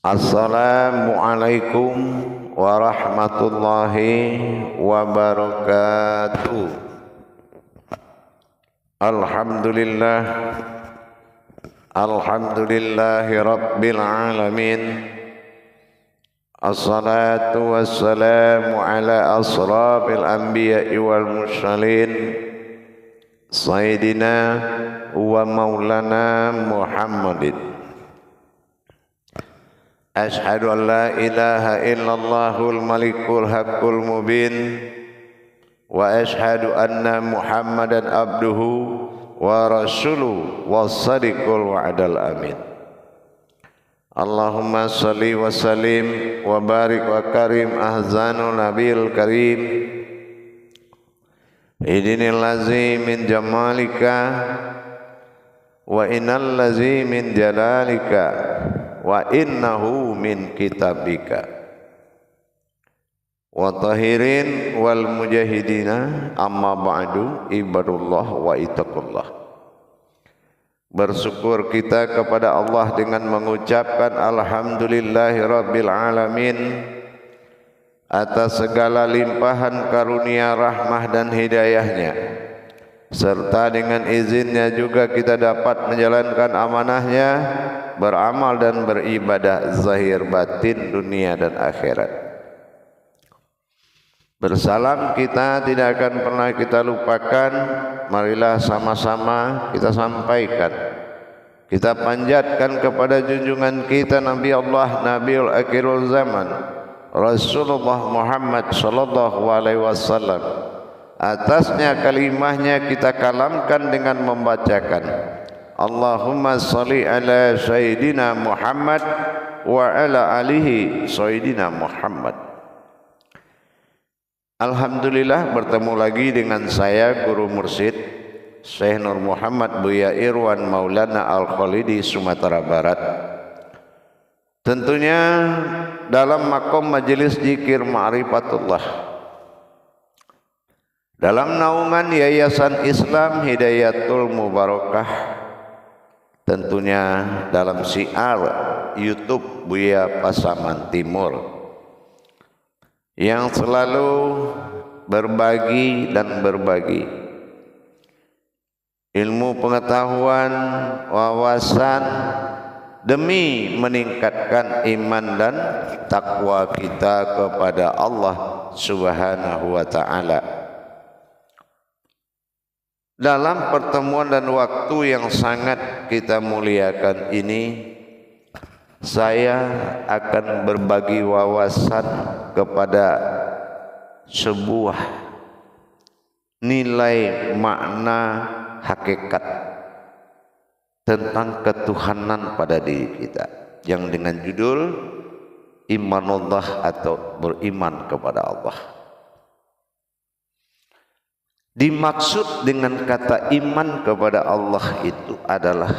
Assalamualaikum warahmatullahi wabarakatuh. Alhamdulillah, alhamdulillahi rabbil alamin. Assalatu wassalamu ala asrafil anbiya'i wal mursalin, Sayyidina wa maulana Muhammadin. Ashhadu an la ilaha illallahul malikul haqqul mubin, wa ashhadu anna Muhammadan abduhu wa rasuluhu was-sadiqul wa'dal amin. Allahumma salli wa sallim wa barik wa karim ahzanul nabiyil karim. Idinil lazi min jamalika wa innal lazi min jalalika wa innahu min kitabika. Wa tahirin wal mujahidina amma ba'du, ibadullah wa ittaqullah. Bersyukur kita kepada Allah dengan mengucapkan alhamdulillahi rabbil alamin atas segala limpahan karunia, rahmah dan hidayahnya, serta dengan izinnya juga kita dapat menjalankan amanahnya, beramal dan beribadah zahir batin dunia dan akhirat. Bersalam kita tidak akan pernah kita lupakan. Marilah sama-sama kita sampaikan, kita panjatkan kepada junjungan kita Nabi Allah, Nabiul Akhirul Zaman, Rasulullah Muhammad sallallahu alaihi wasallam. Atasnya kalimahnya kita kalamkan dengan membacakan Allahumma salli ala Sayyidina Muhammad wa ala alihi Sayyidina Muhammad. Alhamdulillah, bertemu lagi dengan saya Guru Mursyid Syekh Nur Muhammad Buya Irwan Maulana Al-Khalidi, Sumatera Barat. Tentunya dalam makom majelis zikir ma'rifatullah, dalam naungan Yayasan Islam Hidayatul Mubarakah, tentunya dalam syiar YouTube Buya Pasaman Timur, yang selalu berbagi dan berbagi ilmu pengetahuan, wawasan demi meningkatkan iman dan takwa kita kepada Allah Subhanahu wa ta'ala. Dalam pertemuan dan waktu yang sangat kita muliakan ini, saya akan berbagi wawasan kepada sebuah nilai makna hakikat tentang ketuhanan pada diri kita, yang dengan judul imanullah atau beriman kepada Allah. Dimaksud dengan kata iman kepada Allah itu adalah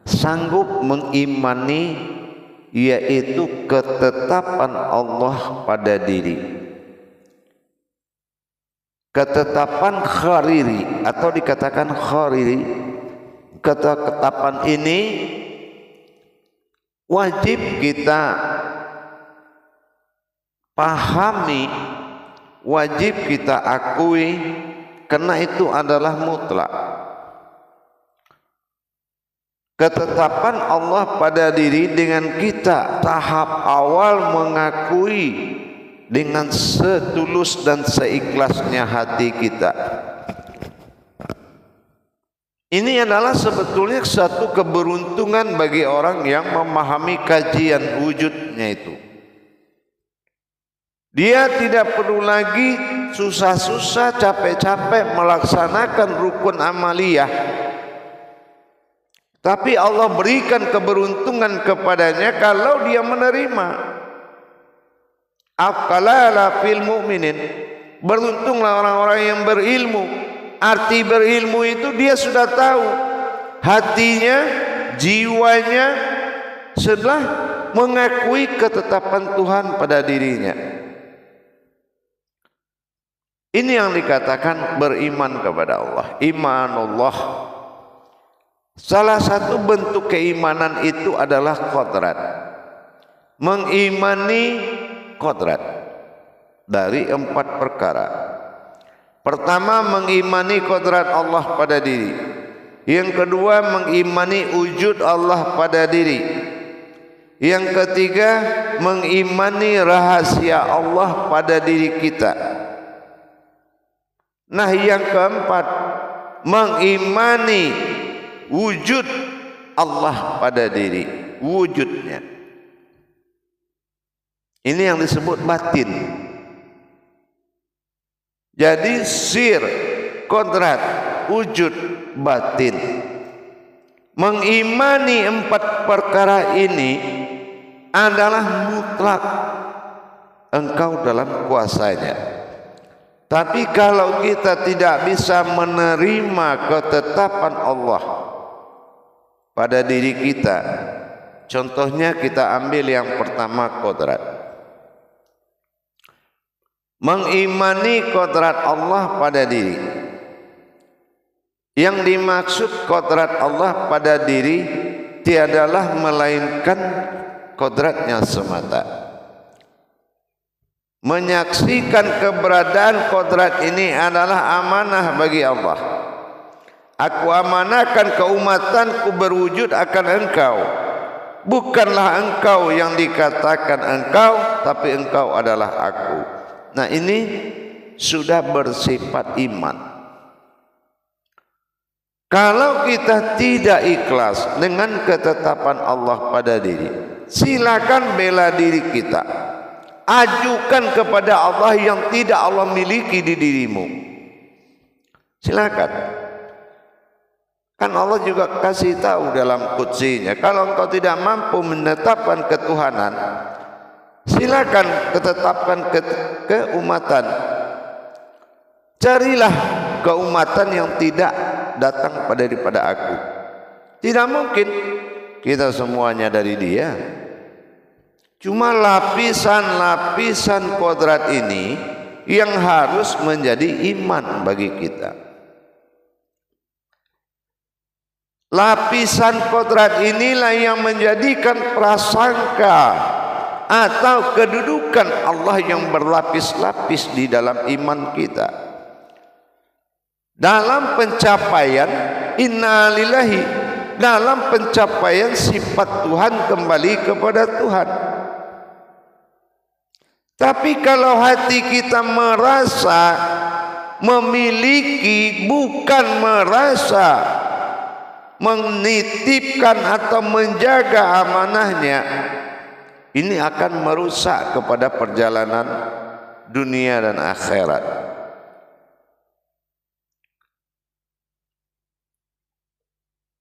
sanggup mengimani, yaitu ketetapan Allah pada diri, ketetapan khariri atau dikatakan khariri. Ketetapan ini wajib kita pahami, wajib kita akui, karena itu adalah mutlak. Ketetapan Allah pada diri dengan kita tahap awal mengakui dengan setulus dan seikhlasnya hati kita. Ini adalah sebetulnya satu keberuntungan bagi orang yang memahami kajian wujudnya itu. Dia tidak perlu lagi susah-susah, capek-capek melaksanakan rukun amaliyah, tapi Allah berikan keberuntungan kepadanya kalau dia menerima. Aqalala fil mu'minin, beruntunglah orang-orang yang berilmu. Arti berilmu itu dia sudah tahu, hatinya, jiwanya sudah mengakui ketetapan Tuhan pada dirinya. Ini yang dikatakan beriman kepada Allah. Imanullah, salah satu bentuk keimanan itu adalah qadrat. mengimani kodrat dari 4 perkara. Pertama, mengimani kodrat Allah pada diri. Yang kedua, mengimani wujud Allah pada diri. Yang ketiga, mengimani rahasia Allah pada diri kita. Nah, yang keempat, mengimani wujud Allah pada diri, wujudnya. Ini yang disebut batin. Jadi sir, kodrat, wujud, batin. Mengimani 4 perkara ini adalah mutlak engkau dalam kuasanya. Tapi kalau kita tidak bisa menerima ketetapan Allah pada diri kita, contohnya kita ambil yang pertama, kodrat. Mengimani kodrat Allah pada diri. Yang dimaksud kodrat Allah pada diri tiadalah melainkan kodratnya semata. Menyaksikan keberadaan kodrat ini adalah amanah bagi Allah. Aku amanahkan keumatanku berwujud akan engkau. Bukanlah engkau yang dikatakan engkau, tapi engkau adalah aku. Nah, ini sudah bersifat iman. Kalau kita tidak ikhlas dengan ketetapan Allah pada diri, silakan bela diri kita. Ajukan kepada Allah yang tidak Allah miliki di dirimu. Silakan. Kan Allah juga kasih tahu dalam qudsinya, kalau engkau tidak mampu menetapkan ketuhanan, silakan tetapkan keumatan. Carilah keumatan yang tidak datang daripada aku. Tidak mungkin kita semuanya dari dia. Cuma lapisan-lapisan kodrat ini yang harus menjadi iman bagi kita. Lapisan kodrat inilah yang menjadikan prasangka atau kedudukan Allah yang berlapis-lapis di dalam iman kita. Dalam pencapaian innalillahi, dalam pencapaian sifat Tuhan kembali kepada Tuhan. Tapi kalau hati kita merasa memiliki, bukan merasa menitipkan atau menjaga amanahnya, ini akan merusak kepada perjalanan dunia dan akhirat.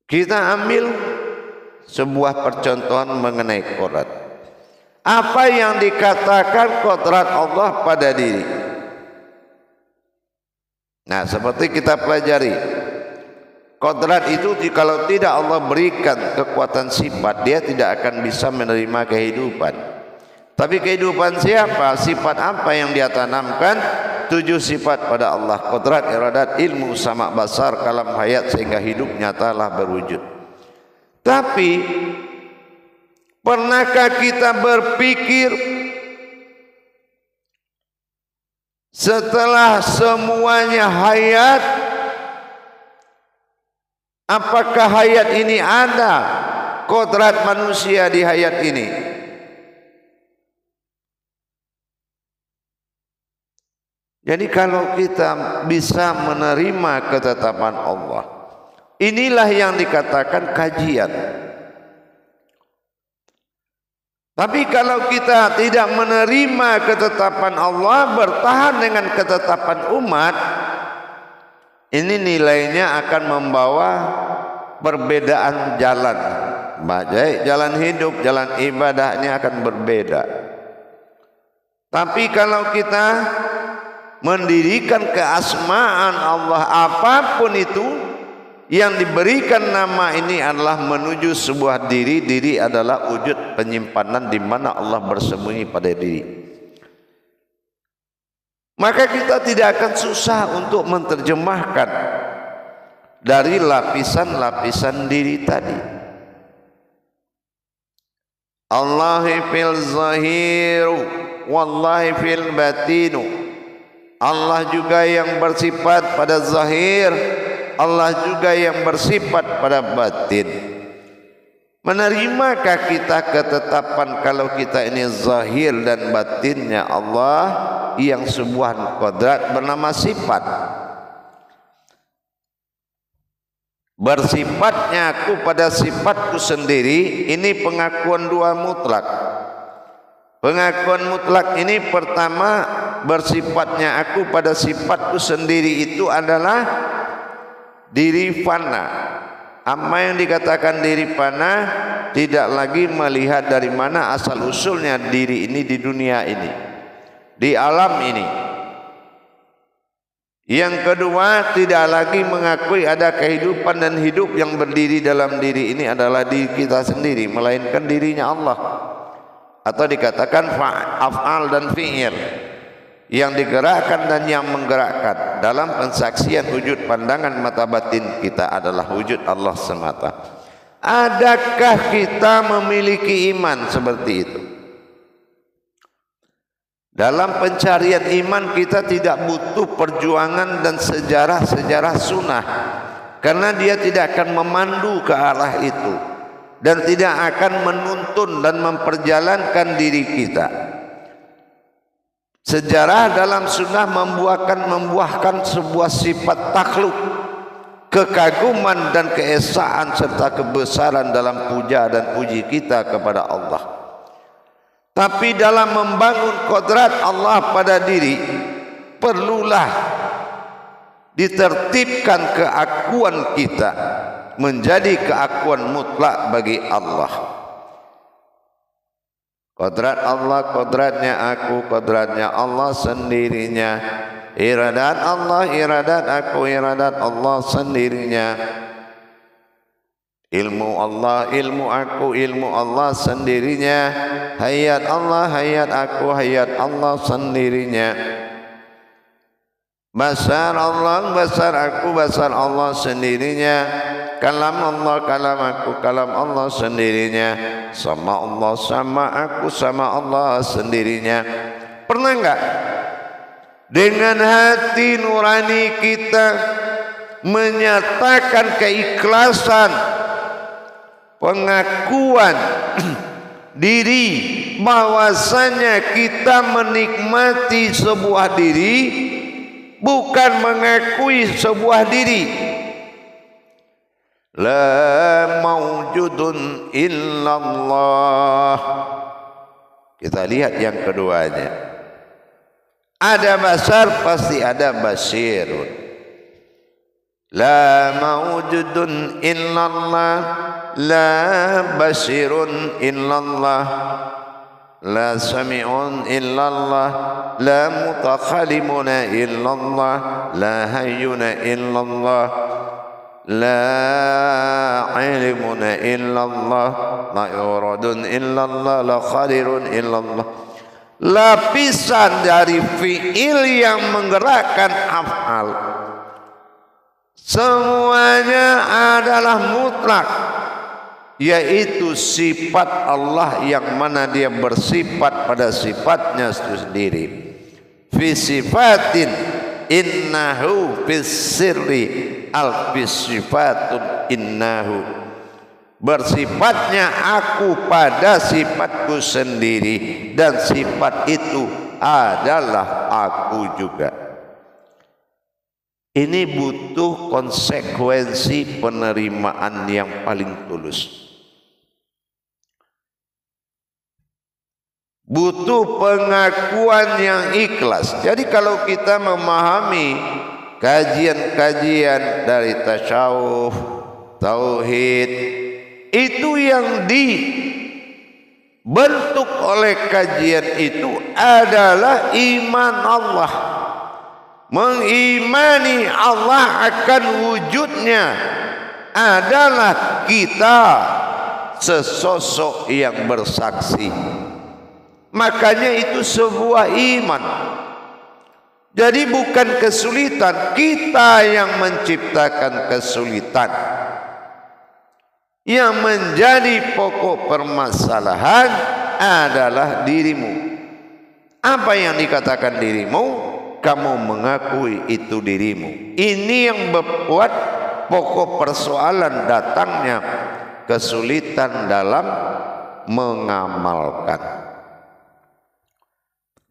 Kita ambil sebuah percontohan mengenai kodrat. Apa yang dikatakan kodrat Allah pada diri? Nah, seperti kita pelajari, kodrat itu kalau tidak Allah berikan kekuatan sifat, dia tidak akan bisa menerima kehidupan. Tapi kehidupan siapa? Sifat apa yang dia tanamkan? 7 sifat pada Allah: kodrat, iradat, ilmu, sama, basar, kalam, hayat, sehingga hidup nyatalah berwujud. Tapi pernahkah kita berpikir setelah semuanya hayat, apakah hayat ini ada kodrat manusia di hayat ini? Jadi kalau kita bisa menerima ketetapan Allah, inilah yang dikatakan kajian. Tapi kalau kita tidak menerima ketetapan Allah, bertahan dengan ketetapan umat, ini nilainya akan membawa perbedaan jalan. Baik jalan hidup, jalan ibadahnya akan berbeda. Tapi kalau kita mendirikan keasmaan Allah, apapun itu yang diberikan nama ini adalah menuju sebuah diri. Diri adalah wujud penyimpanan di mana Allah bersembunyi pada diri. Maka kita tidak akan susah untuk menerjemahkan dari lapisan-lapisan diri tadi. Allahi fil zahiru wallahi fil batinu. Allah juga yang bersifat pada zahir, Allah juga yang bersifat pada batin. Menerimakah kita ketetapan kalau kita ini zahir dan batinnya Allah yang sebuah kodrat bernama sifat? Bersifatnya aku pada sifatku sendiri, ini pengakuan dua mutlak. Pengakuan mutlak ini pertama, bersifatnya aku pada sifatku sendiri itu adalah diri fana. Apa yang dikatakan diri fana tidak lagi melihat dari mana asal usulnya diri ini di dunia ini, di alam ini. Yang kedua, tidak lagi mengakui ada kehidupan dan hidup yang berdiri dalam diri ini adalah diri kita sendiri, melainkan dirinya Allah. Atau dikatakan af'al dan fi'il, yang digerakkan dan yang menggerakkan dalam pensaksian wujud pandangan mata batin kita adalah wujud Allah semata. Adakah kita memiliki iman seperti itu? Dalam pencarian iman kita tidak butuh perjuangan dan sejarah-sejarah sunnah, karena dia tidak akan memandu ke arah itu dan tidak akan menuntun dan memperjalankan diri kita. Sejarah dalam sunnah membuahkan sebuah sifat takluk, kekaguman dan keesaan serta kebesaran dalam puja dan puji kita kepada Allah. Tapi dalam membangun kodrat Allah pada diri, perlulah ditertibkan keakuan kita menjadi keakuan mutlak bagi Allah. Kodrat Allah, kodratnya aku, kodratnya Allah sendirinya. Iradat Allah, iradat aku, iradat Allah sendirinya. Ilmu Allah, ilmu aku, ilmu Allah sendirinya. Hayat Allah, hayat aku, hayat Allah sendirinya. Basar Allah, basar aku, basar Allah sendirinya. Kalam Allah, kalam aku, kalam Allah sendirinya. Sama Allah, sama aku, sama Allah sendirinya. Pernah enggak dengan hati nurani kita menyatakan keikhlasan, pengakuan diri bahwasanya kita menikmati sebuah diri, bukan mengakui sebuah diri? La maujudun illallah. Kita lihat yang keduanya. Ada basar, pasti ada basirun. La maujudun illallah, la basirun illallah, la sami'un illallah, la mutakhalimuna illallah, la hayyuna illallah, la ilmuna illallah, la yuradun illallah, la qadirun illallah. Lapisan dari fi'il yang menggerakkan af'al semuanya adalah mutlak, yaitu sifat Allah yang mana dia bersifat pada sifatnya sendiri. Fi sifatin innahu fis sirri alfis sifatun innahu. Bersifatnya aku pada sifatku sendiri, dan sifat itu adalah aku juga. Ini butuh konsekuensi penerimaan yang paling tulus. Butuh pengakuan yang ikhlas. Jadi kalau kita memahami kajian-kajian dari tasawuf, tauhid, itu yang dibentuk oleh kajian itu adalah iman Allah. Mengimani Allah akan wujudnya adalah kita sesosok yang bersaksi. Makanya itu sebuah iman. Jadi bukan kesulitan, kita yang menciptakan kesulitan. Yang menjadi pokok permasalahan adalah dirimu. Apa yang dikatakan dirimu, kamu mengakui itu dirimu. Ini yang membuat pokok persoalan datangnya kesulitan dalam mengamalkan.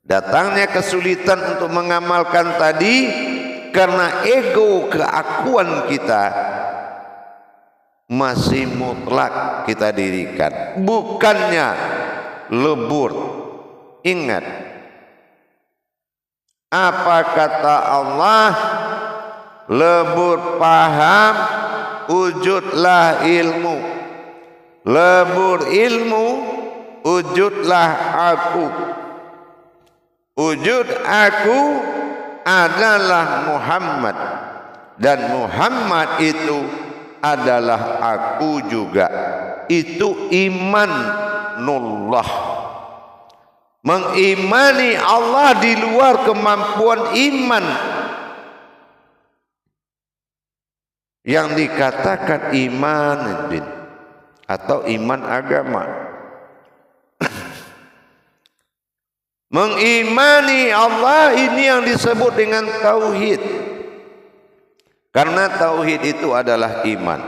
Datangnya kesulitan untuk mengamalkan tadi karena ego keakuan kita masih mutlak kita dirikan, bukannya lebur. Ingat apa kata Allah, lebur paham, wujudlah ilmu. Lebur ilmu, wujudlah aku. Wujud aku adalah Muhammad, dan Muhammad itu adalah aku juga. Itu imanullah, mengimani Allah di luar kemampuan iman. Yang dikatakan iman atau iman agama, mengimani Allah ini yang disebut dengan tauhid. Karena tauhid itu adalah iman.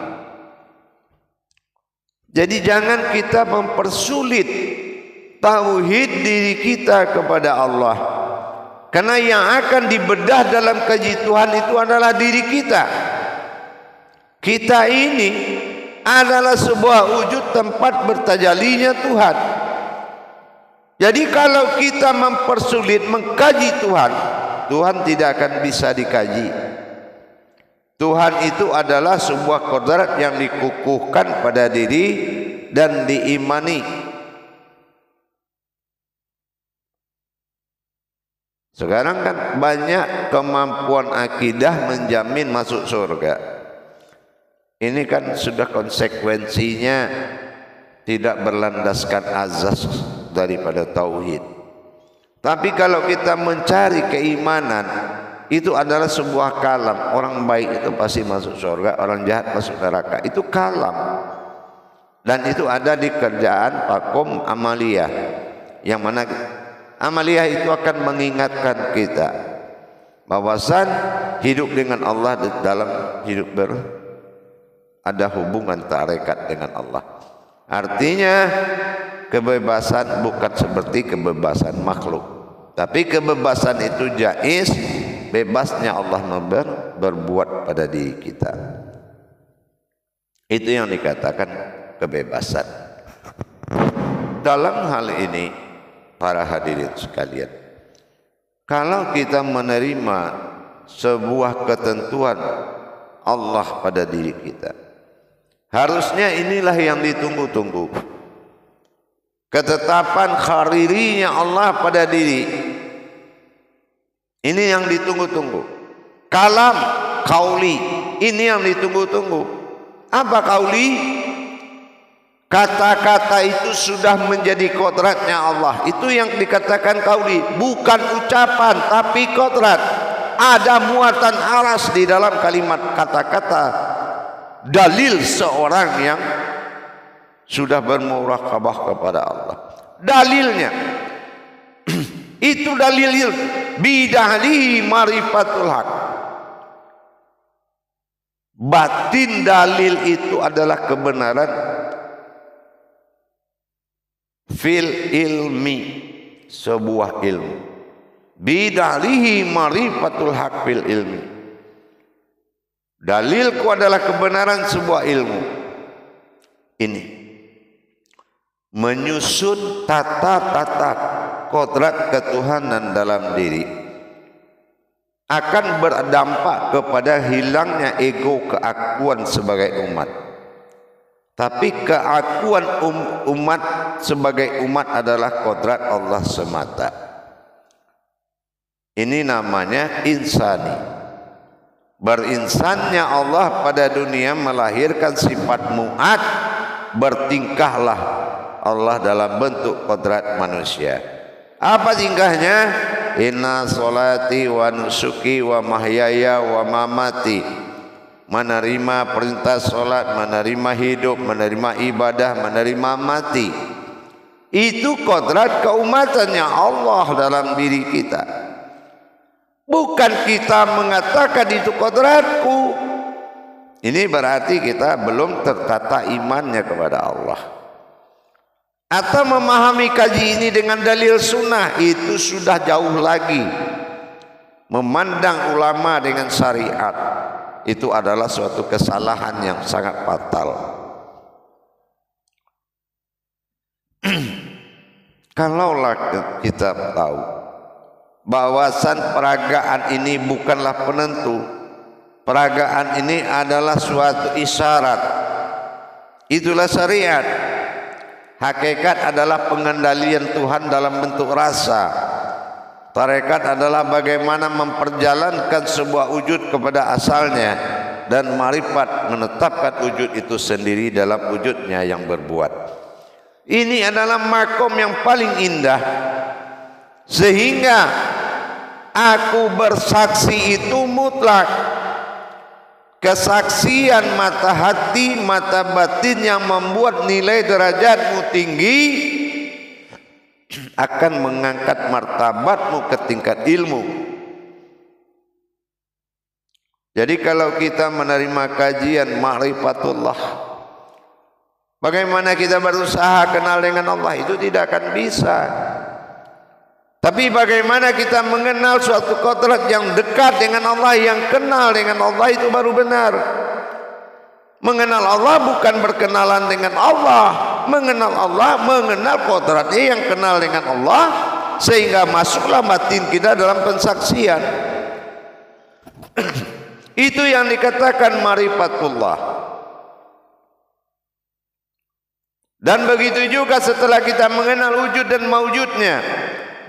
Jadi jangan kita mempersulit tauhid diri kita kepada Allah. Karena yang akan dibedah dalam kaji Tuhan itu adalah diri kita. Kita ini adalah sebuah wujud tempat bertajalinya Tuhan. Jadi kalau kita mempersulit mengkaji Tuhan, Tuhan tidak akan bisa dikaji. Tuhan itu adalah sebuah kodrat yang dikukuhkan pada diri dan diimani. Sekarang kan banyak kemampuan akidah menjamin masuk surga. Ini kan sudah konsekuensinya tidak berlandaskan azas daripada tauhid. Tapi kalau kita mencari keimanan, itu adalah sebuah kalam. Orang baik itu pasti masuk surga, orang jahat masuk neraka. Itu kalam. Dan itu ada di kerjaan Pakum Amaliyah, yang mana Amaliyah itu akan mengingatkan kita bahwasan hidup dengan Allah dalam hidup ada hubungan tarekat dengan Allah. Artinya kebebasan bukan seperti kebebasan makhluk, tapi kebebasan itu jaiz, bebasnya Allah berbuat pada diri kita. Itu yang dikatakan kebebasan. Dalam hal ini para hadirin sekalian, kalau kita menerima sebuah ketentuan Allah pada diri kita, harusnya inilah yang ditunggu-tunggu. Ketetapan kharirinya Allah pada diri, ini yang ditunggu-tunggu. Kalam kauli, ini yang ditunggu-tunggu. Apa kauli? Kata-kata itu sudah menjadi kodratnya Allah. Itu yang dikatakan kauli, bukan ucapan tapi kodrat. Ada muatan aras di dalam kalimat kata-kata. Dalil seorang yang sudah bermuraqabah kepada Allah. Dalilnya itu dalil bidahlihi marifatul haq. Batin dalil itu adalah kebenaran fil ilmi, sebuah ilmu. Bidahlihi marifatul haq fil ilmi. Dalilku adalah kebenaran sebuah ilmu. Ini menyusun tata-tata kodrat ketuhanan dalam diri akan berdampak kepada hilangnya ego keakuan sebagai umat. Tapi keakuan umat sebagai umat adalah kodrat Allah semata. Ini namanya insani. Berinsannya Allah pada dunia melahirkan sifat mu'ad, bertingkahlah Allah dalam bentuk kodrat manusia. Apa tingkahnya? Inna solati wa nusuki wa mahyaya wa mamati menerima perintah solat, menerima hidup, menerima ibadah, menerima mati. Itu kodrat keumatannya Allah dalam diri kita. Bukan kita mengatakan itu kodratku. Ini berarti kita belum tertata imannya kepada Allah. Atau memahami kaji ini dengan dalil sunnah, itu sudah jauh lagi. Memandang ulama dengan syariat, itu adalah suatu kesalahan yang sangat fatal. Kalaulah kita tahu bahwasan peragaan ini bukanlah penentu, peragaan ini adalah suatu isyarat, itulah syariat. Hakikat adalah pengendalian Tuhan dalam bentuk rasa. Tarekat adalah bagaimana memperjalankan sebuah wujud kepada asalnya, dan marifat menetapkan wujud itu sendiri dalam wujudnya yang berbuat. Ini adalah makom yang paling indah, sehingga aku bersaksi itu mutlak. Kesaksian mata hati, mata batin yang membuat nilai derajatmu tinggi akan mengangkat martabatmu ke tingkat ilmu. Jadi kalau kita menerima kajian ma'rifatullah, bagaimana kita berusaha kenal dengan Allah, itu tidak akan bisa. Tapi bagaimana kita mengenal suatu kodrat yang dekat dengan Allah, yang kenal dengan Allah, itu baru benar. Mengenal Allah bukan berkenalan dengan Allah. Mengenal Allah, mengenal kodratnya yang kenal dengan Allah, sehingga masuklah batin kita dalam pensaksian. Itu yang dikatakan marifatullah. Dan begitu juga setelah kita mengenal wujud dan maujudnya,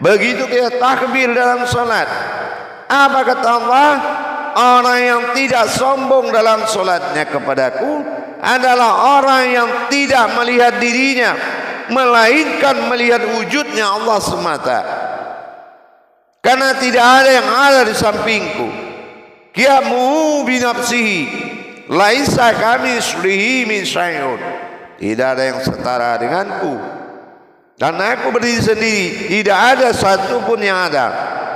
begitu kita takbir dalam salat, apa kata Allah? Orang yang tidak sombong dalam salatnya kepadaku adalah orang yang tidak melihat dirinya, melainkan melihat wujudnya Allah semata. Karena tidak ada yang ada di sampingku. Qiyamu binafsihi laisa kami sulihi min syai'un. Tidak ada yang setara denganku, dan aku berdiri sendiri, tidak ada satu pun yang ada,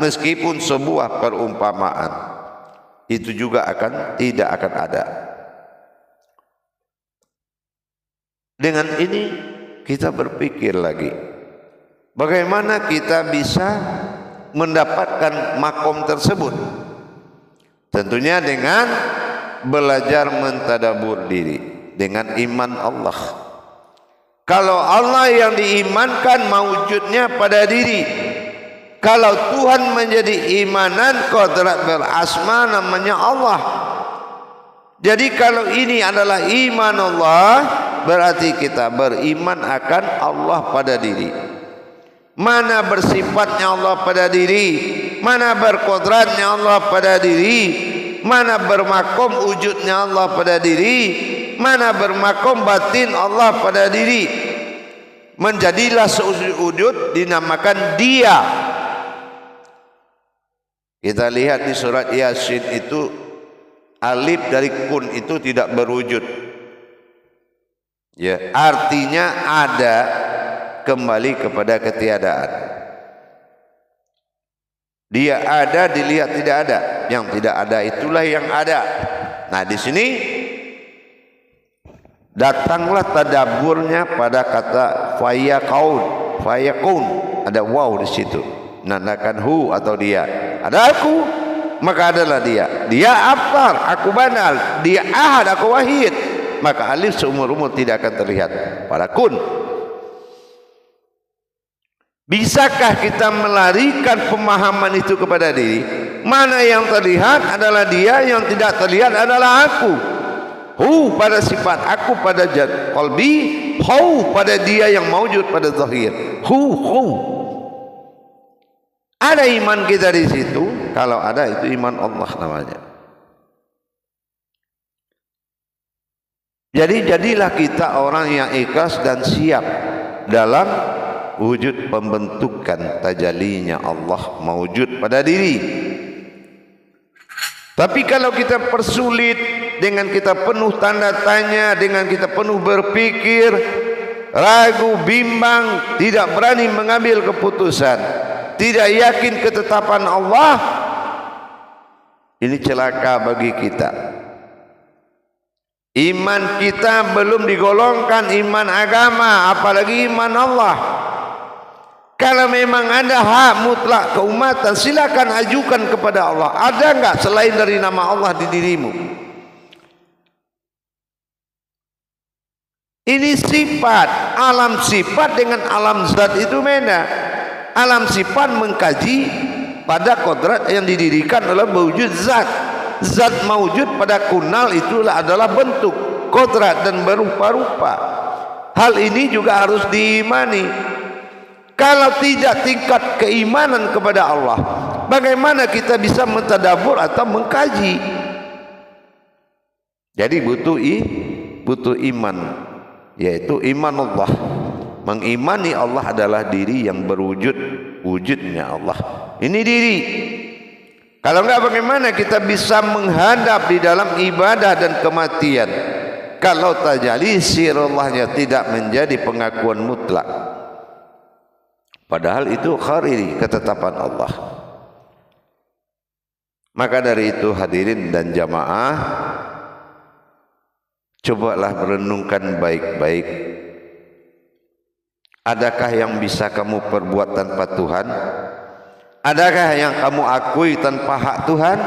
meskipun sebuah perumpamaan itu juga tidak akan ada. Dengan ini kita berpikir lagi, bagaimana kita bisa mendapatkan makom tersebut? Tentunya dengan belajar mentadabur diri dengan iman Allah. Kalau Allah yang diimankan mawujudnya pada diri. Kalau Tuhan menjadi imanan, kodrat berasma namanya Allah. Jadi kalau ini adalah iman Allah, berarti kita beriman akan Allah pada diri. Mana bersifatnya Allah pada diri, mana berkodratnya Allah pada diri, mana bermakom wujudnya Allah pada diri, mana bermakom batin Allah pada diri. Menjadilah sewujud dinamakan Dia. Kita lihat di surat Yasin itu, alif dari kun itu tidak berwujud. Ya, artinya ada kembali kepada ketiadaan. Dia ada dilihat tidak ada, yang tidak ada itulah yang ada. Nah, di sini datanglah tadaburnya pada kata fayakun, ada waw di situ. Menandakan hu atau dia. Ada aku, maka adalah dia. Dia abtar, aku banal. Dia ahad, aku wahid. Maka alif seumur umur tidak akan terlihat pada kun. Bisakah kita melarikan pemahaman itu kepada diri? Mana yang terlihat adalah dia, yang tidak terlihat adalah aku. Hu pada sifat, aku pada qalbi, hu pada dia yang maujud pada zahir. Hu. Ada iman kita di situ. Kalau ada, itu iman Allah namanya. Jadi jadilah kita orang yang ikhlas dan siap dalam wujud pembentukan tajalinya Allah mawujud pada diri. Tapi kalau kita persulit, dengan kita penuh tanda tanya, dengan kita penuh berpikir, ragu, bimbang, tidak berani mengambil keputusan, tidak yakin ketetapan Allah, ini celaka bagi kita. Iman kita belum digolongkan iman agama, apalagi iman Allah. Kalau memang ada hak mutlak keumatan, silakan ajukan kepada Allah. Ada enggak selain dari nama Allah di dirimu? Ini sifat, alam sifat dengan alam zat itu beda. Alam sifat mengkaji pada kodrat yang didirikan oleh wujud zat. Zat mawujud pada kunal itulah adalah bentuk, kodrat dan berupa-rupa. Hal ini juga harus diimani. Kalau tidak tingkat keimanan kepada Allah, bagaimana kita bisa mentadabur atau mengkaji? Jadi butuh iman, yaitu iman Allah. Mengimani Allah adalah diri yang berwujud, wujudnya Allah. Ini diri. Kalau enggak, bagaimana kita bisa menghadap di dalam ibadah dan kematian kalau tajalli sirullahnya tidak menjadi pengakuan mutlak? Padahal itu khariri, ketetapan Allah. Maka dari itu hadirin dan jamaah, cobalah merenungkan baik-baik. Adakah yang bisa kamu perbuat tanpa Tuhan? Adakah yang kamu akui tanpa hak Tuhan?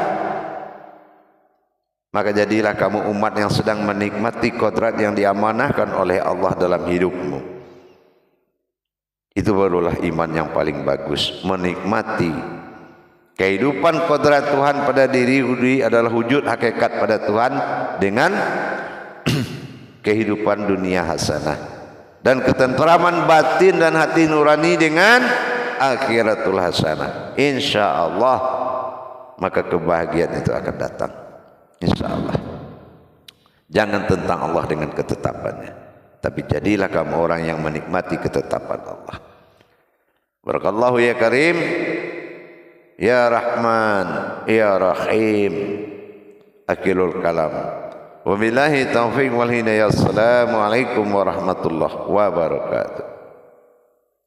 Maka jadilah kamu umat yang sedang menikmati kodrat yang diamanahkan oleh Allah dalam hidupmu. Itu barulah iman yang paling bagus. Menikmati kehidupan kodrat Tuhan pada diri adalah wujud hakikat pada Tuhan dengan kehidupan dunia hasanah, dan ketentraman batin dan hati nurani dengan akhiratul hasanah. Insyaallah maka kebahagiaan itu akan datang. Insyaallah. Jangan tentang Allah dengan ketetapannya, tapi jadilah kamu orang yang menikmati ketetapan Allah. Barakallahu ya Karim, ya Rahman, ya Rahim. Akhirul kalam. Wabillahi taufiq wal hidayah. Assalamualaikum warahmatullahi wabarakatuh.